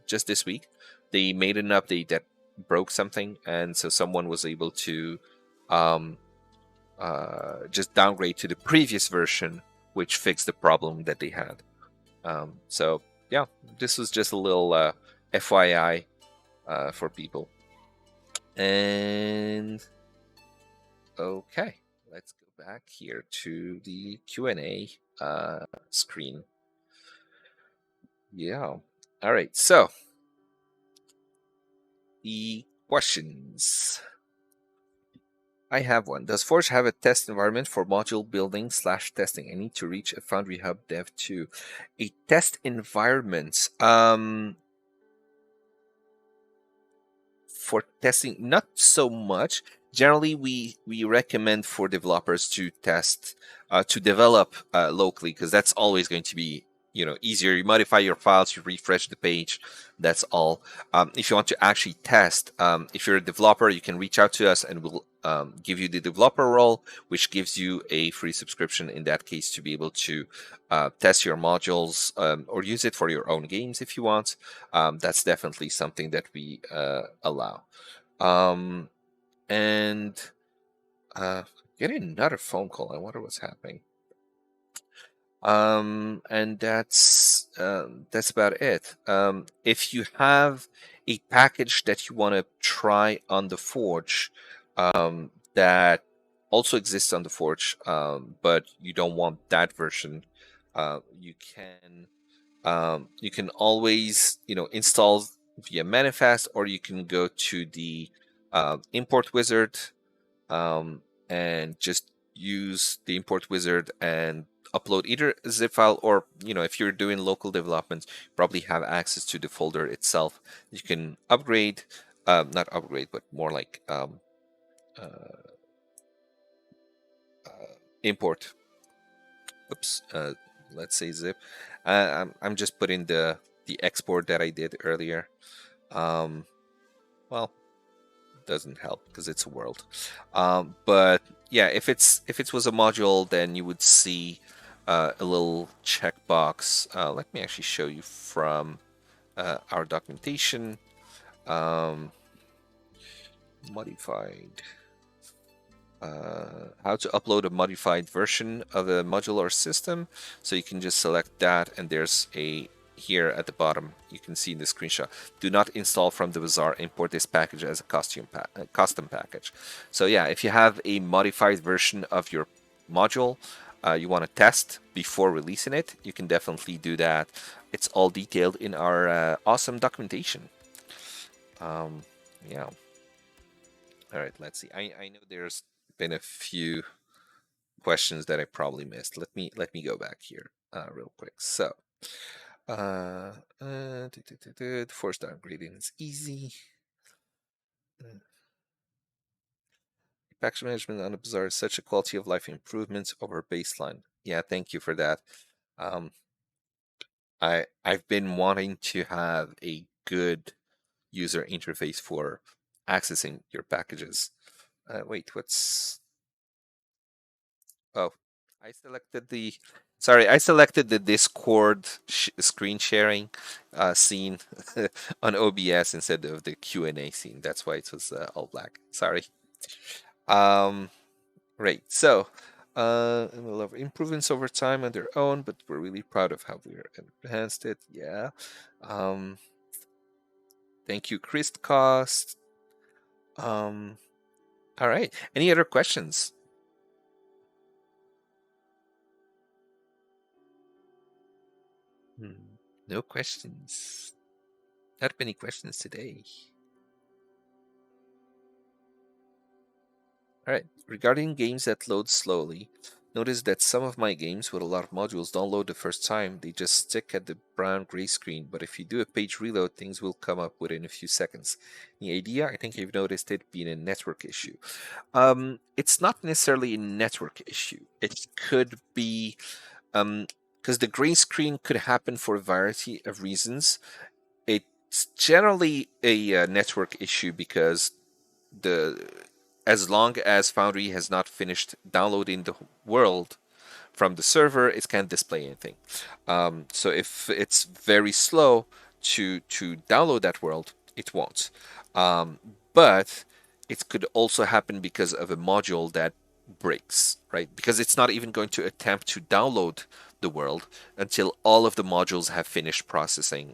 just this week. They made an update that broke something, and so someone was able to um, just downgrade to the previous version, which fixed the problem that they had. So yeah, this was just a little FYI for people. And okay, let's go back here to the Q&A screen. Yeah. All right. So the questions. I have one. Does Forge have a test environment for module building / testing? I need to reach a Foundry Hub Dev 2. A test environment. For testing, not so much. Generally, we recommend for developers to test, to develop locally, because that's always going to be easier. You modify your files, you refresh the page, that's all. If you want to actually test, if you're a developer, you can reach out to us and we'll give you the developer role, which gives you a free subscription in that case to be able to test your modules, or use it for your own games if you want. That's definitely something that we allow. And getting another phone call. I wonder what's happening. And that's about it. If you have a package that you want to try on the Forge, that also exists on the Forge, but you don't want that version, you can always install via Manifest, or you can go to the import wizard, and just use the import wizard and upload either a zip file, or if you're doing local development, probably have access to the folder itself. You can upgrade, not upgrade, but more like uh, import. Oops, let's say zip. I'm just putting the export that I did earlier. Well, doesn't help because it's a world. But yeah, if it was a module, then you would see a little checkbox. Let me actually show you from our documentation. Modified. How to upload a modified version of a module or system. So you can just select that, and there's a here at the bottom, you can see in the screenshot, do not install from the Bazaar, import this package as a custom package. So yeah, if you have a modified version of your module you want to test before releasing it, you can definitely do that. It's all detailed in our awesome documentation. Yeah. All right, let's see. I know there's been a few questions that I probably missed. Let me go back here real quick. So force downgrading is easy. Package management on the Bazaar is such a quality of life improvement over baseline. Yeah, thank you for that. I've been wanting to have a good user interface for accessing your packages. Wait, what's Oh, I selected the. Sorry, I selected the Discord screen sharing scene on OBS instead of the Q&A scene. That's why it was all black. Sorry. Um, right. So, and we'll have improvements over time on their own, but we're really proud of how we enhanced it. Yeah. Um, thank you, Chris Cost. All right. Any other questions? No questions. Not many questions today. All right. Regarding games that load slowly, noticed that some of my games with a lot of modules don't load the first time. They just stick at the brown gray screen. But if you do a page reload, things will come up within a few seconds. The idea, I think you've noticed it being a network issue. It's not necessarily a network issue. It could be because the green screen could happen for a variety of reasons. It's generally a network issue because the as long as Foundry has not finished downloading the world from the server, it can't display anything. So if it's very slow to download that world, it won't. But it could also happen because of a module that breaks, right? Because it's not even going to attempt to download the world until all of the modules have finished processing,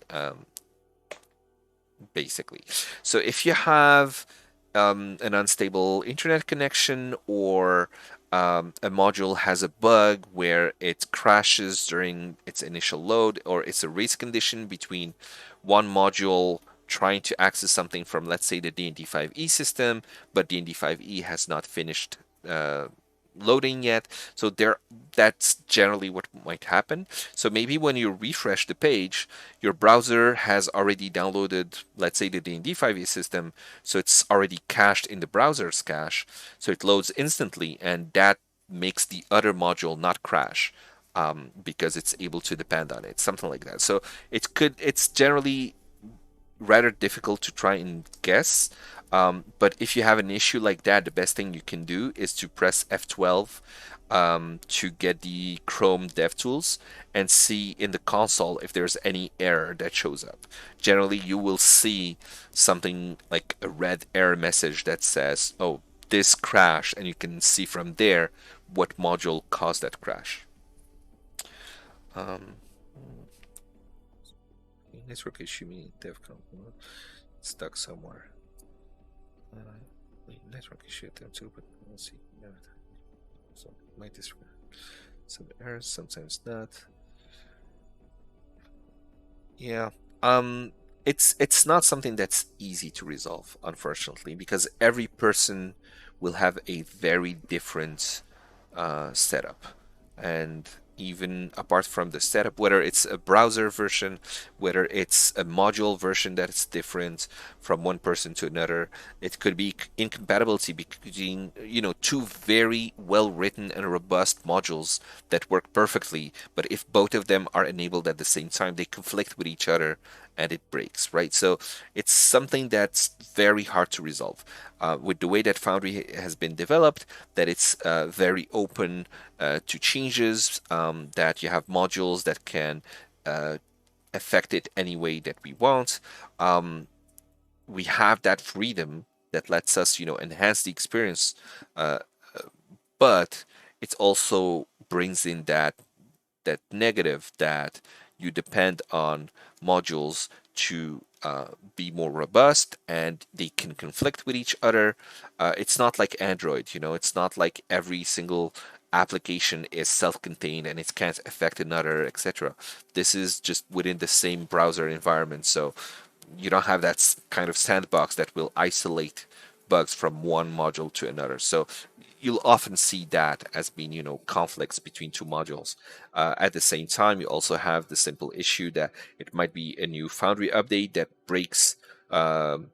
basically. So if you have an unstable internet connection, or a module has a bug where it crashes during its initial load, or it's a race condition between one module trying to access something from, let's say, the DND5E system, but DND5E has not finished loading yet. So that's generally what might happen. So maybe when you refresh the page, your browser has already downloaded, let's say, the DND5E system, so it's already cached in the browser's cache, so it loads instantly, and that makes the other module not crash, because it's able to depend on it, something like that. So it's generally rather difficult to try and guess. But if you have an issue like that, the best thing you can do is to press F12 to get the Chrome DevTools and see in the console if there's any error that shows up. Generally, you will see something like a red error message that says, oh, this crashed, and you can see from there what module caused that crash. Um, network issue meaning dev stuck somewhere. Network issue attempt to, but we'll see. So might this some errors, sometimes not. Yeah. It's not something that's easy to resolve, unfortunately, because every person will have a very different setup. And even apart from the setup, whether it's a browser version, whether it's a module version that's different from one person to another, it could be incompatibility between, two very well written and robust modules that work perfectly, but if both of them are enabled at the same time, they conflict with each other and it breaks, right? So it's something that's very hard to resolve. With the way that Foundry has been developed, that it's very open to changes, that you have modules that can affect it any way that we want. We have that freedom that lets us, enhance the experience, uh, but it also brings in that negative that you depend on modules to be more robust, and they can conflict with each other. It's not like Android, it's not like every single application is self-contained and it can't affect another, etc. This is just within the same browser environment, so you don't have that kind of sandbox that will isolate bugs from one module to another. So you'll often see that as being, conflicts between two modules. At the same time, you also have the simple issue that it might be a new Foundry update that breaks an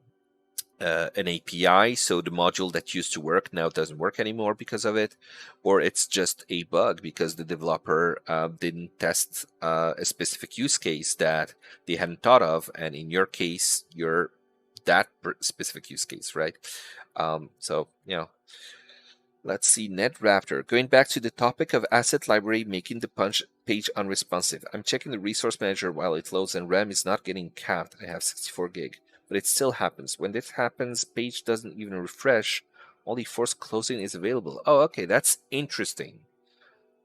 API, so the module that used to work now doesn't work anymore because of it, or it's just a bug because the developer didn't test a specific use case that they hadn't thought of, and in your case, you're that specific use case, right? So, let's see, NetRaptor. Going back to the topic of asset library making the punch page unresponsive. I'm checking the resource manager while it loads and RAM is not getting capped. I have 64 gig, but it still happens. When this happens, page doesn't even refresh. Only forced closing is available. Oh, okay, that's interesting.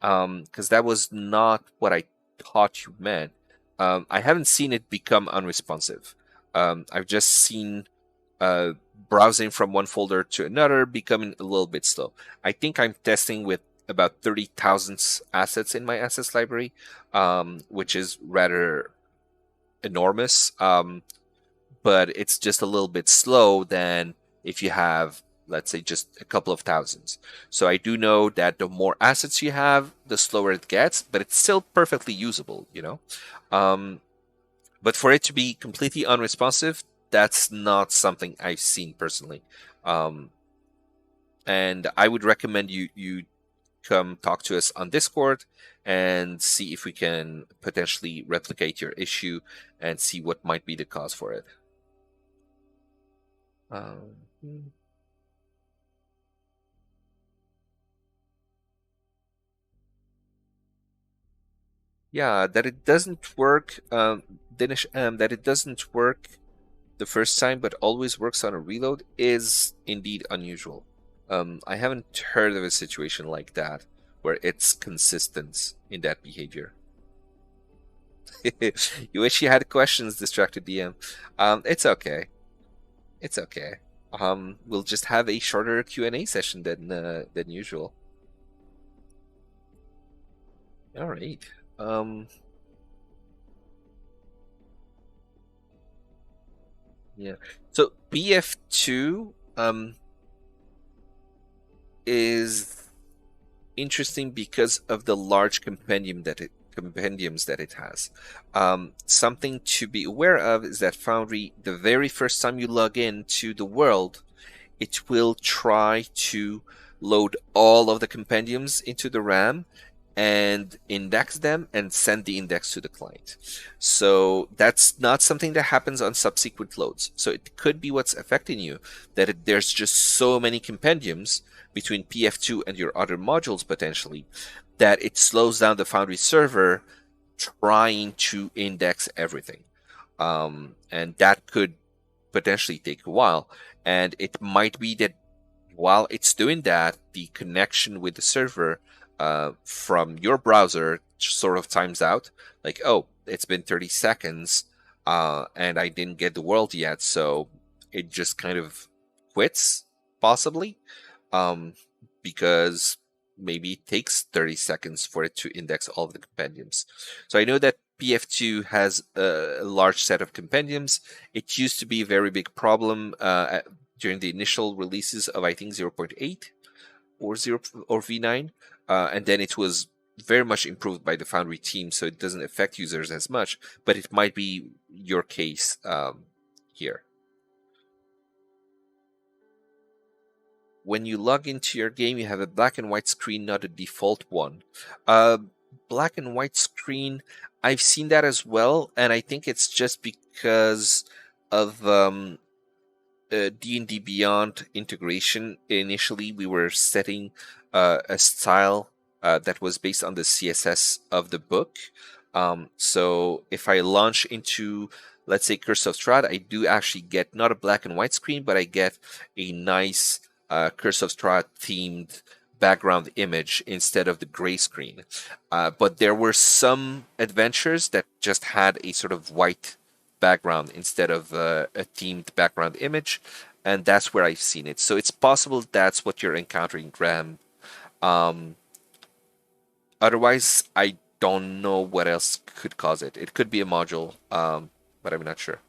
Because that was not what I thought you meant. I haven't seen it become unresponsive. I've just seen browsing from one folder to another becoming a little bit slow. I think I'm testing with about 30,000 assets in my assets library, which is rather enormous. But it's just a little bit slow than if you have let's say just a couple of thousands. So I do know that the more assets you have, the slower it gets, but it's still perfectly usable, you know? Um, but for it to be completely unresponsive, that's not something I've seen personally. Um, and I would recommend you come talk to us on Discord and see if we can potentially replicate your issue and see what might be the cause for it. Hmm. Yeah, that it doesn't work, Dinesh, that it doesn't work the first time but always works on a reload is indeed unusual. I haven't heard of a situation like that where it's consistent in that behavior. You wish you had questions, distracted DM. It's okay. It's okay. We'll just have a shorter Q&A session than usual. All right. Um, yeah. So BF2 is interesting because of the large compendiums that it has. Something to be aware of is that Foundry, the very first time you log in to the world, it will try to load all of the compendiums into the RAM and index them and send the index to the client. So that's not something that happens on subsequent loads. So it could be what's affecting you, that there's just so many compendiums between PF2 and your other modules potentially that it slows down the Foundry server trying to index everything. And that could potentially take a while. And it might be that while it's doing that, the connection with the server from your browser sort of times out. Like, oh, it's been 30 seconds and I didn't get the world yet. So it just kind of quits, possibly, um, because maybe it takes 30 seconds for it to index all of the compendiums. So I know that PF2 has a large set of compendiums. It used to be a very big problem during the initial releases of, I think, 0.8 or 0 or V9, and then it was very much improved by the Foundry team, so it doesn't affect users as much. But it might be your case here. When you log into your game, you have a black and white screen, not a default one. Uh, Black and white screen, I've seen that as well, and I think it's just because of D&D Beyond integration. Initially, we were setting a style that was based on the CSS of the book. So if I launch into, let's say, Curse of Strahd, I do actually get not a black and white screen, but I get a nice Curse of Strahd themed background image instead of the gray screen. But there were some adventures that just had a sort of white background instead of a themed background image, and that's where I've seen it. So it's possible that's what you're encountering, Graham. Um, Otherwise, I don't know what else could cause it. It could be a module, but I'm not sure.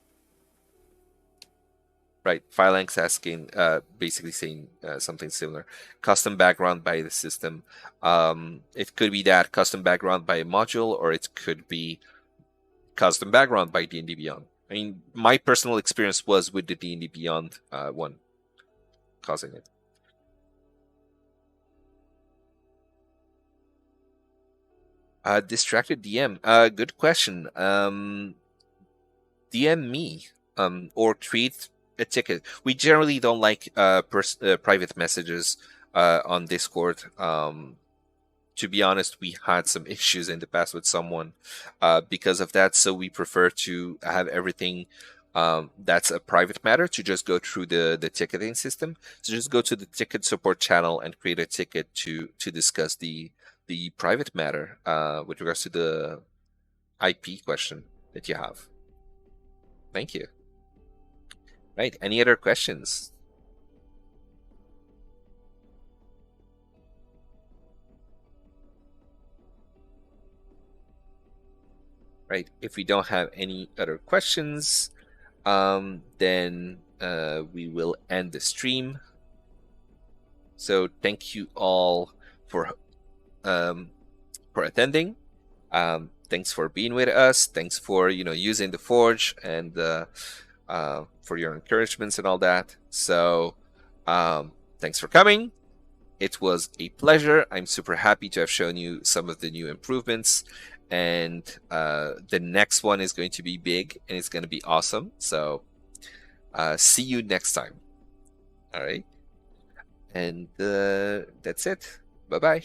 Right, Phalanx asking, basically saying something similar. Custom background by the system. It could be that custom background by a module, or it could be custom background by D&D Beyond. I mean, my personal experience was with the D&D Beyond one causing it. Distracted DM. Good question. DM me or create a ticket. We generally don't like private messages on Discord. To be honest, we had some issues in the past with someone because of that. So we prefer to have everything that's a private matter to just go through the ticketing system. So just go to the ticket support channel and create a ticket to discuss the private matter with regards to the IP question that you have. Thank you. Right. Any other questions? Right. If we don't have any other questions, then we will end the stream. So thank you all for um, attending. Thanks for being with us. Thanks for using the Forge, and for your encouragements and all that. So thanks for coming. It was a pleasure. I'm super happy to have shown you some of the new improvements, and the next one is going to be big and it's going to be awesome. So see you next time. All right, and that's it. Bye bye.